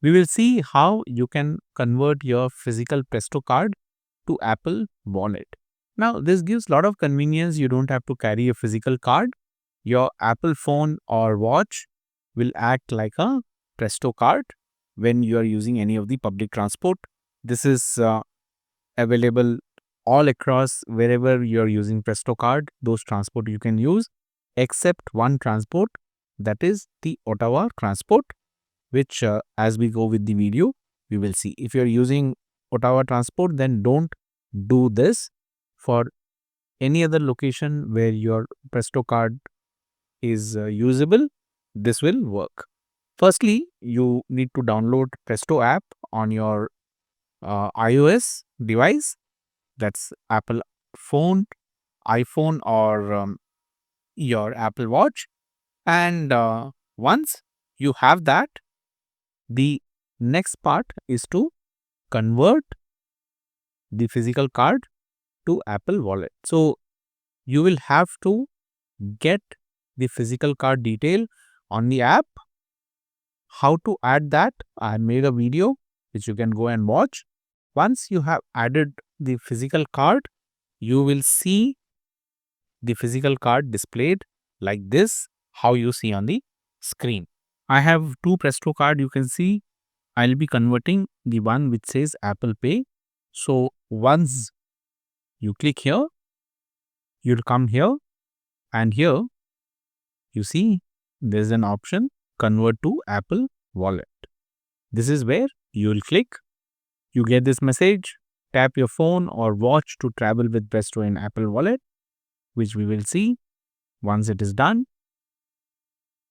We will see how you can convert your physical Presto card to Apple Wallet. Now, this gives a lot of convenience. You don't have to carry a physical card. Your Apple phone or watch will act like a Presto card when you are using any of the public transport. This is available all across wherever you are using Presto card. Those transport you can use, except one transport, that is the Ottawa transport, which as we go with the video, we will see. If you are using Ottawa transport, then don't do this. For any other location where your Presto card is usable, this will work. Firstly, you need to download Presto app on your iOS device. That's Apple phone, iPhone, or your Apple Watch. And once you have that, the next part is to convert the physical card to Apple Wallet. So you will have to get the physical card detail on the app. How to add that, I made a video which you can go and watch. Once you have added the physical card, you will see the physical card displayed like this, how you see on the screen. I have two Presto card. You can see I'll be converting the one which says Apple Pay. So once you click here, you'll come here, and here you see there's an option convert to Apple Wallet. This is where you will click. You get this message, tap your phone or watch to travel with Presto in Apple Wallet, which we will see. Once it is done,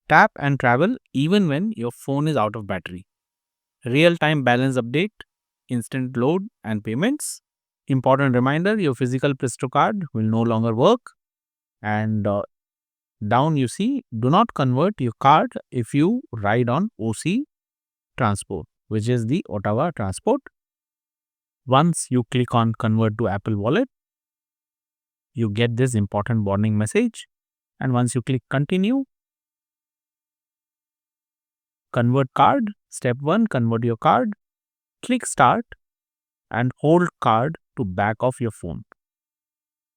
tap and travel even when your phone is out of battery. Real-time balance update, instant load and payments. Important reminder, your physical Presto card will no longer work. And down you see, do not convert your card if you ride on OC transport, which is the Ottawa transport. Once you click on convert to Apple Wallet, you get this important warning message. And once you click continue, convert card, step 1, convert your card, click start and hold card to back of your phone.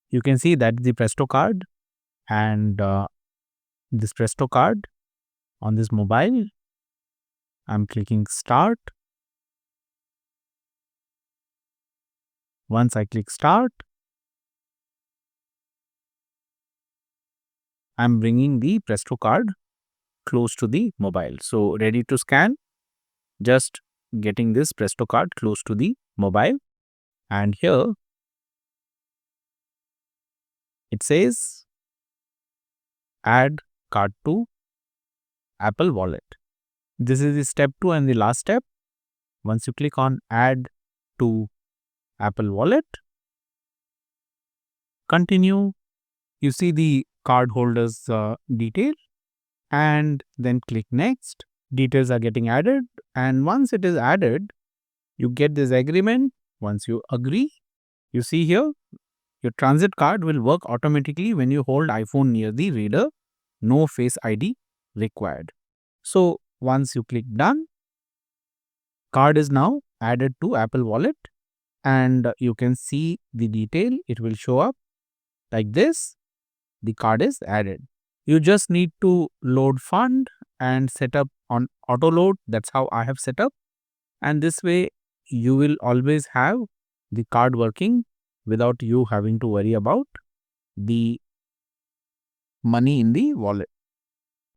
You can see that the Presto card, and this Presto card on this mobile. I'm clicking start. Once I click start, I'm bringing the Presto card close to the mobile. So ready to scan, just getting this Presto card close to the mobile. And here it says add card to Apple Wallet. This is the step 2 and the last step. Once you click on add to Apple Wallet, continue, you see the card holder's detail, and then click next. Details are getting added, and once it is added, you get this agreement. Once you agree, you see here your transit card will work automatically when you hold iPhone near the reader. No Face ID required. So once you click done, card is now added to Apple Wallet, and you can see the detail. It will show up like this. The card is added. You just need to load fund and set up on auto load. That's how I have set up. And this way you will always have the card working without you having to worry about the money in the wallet.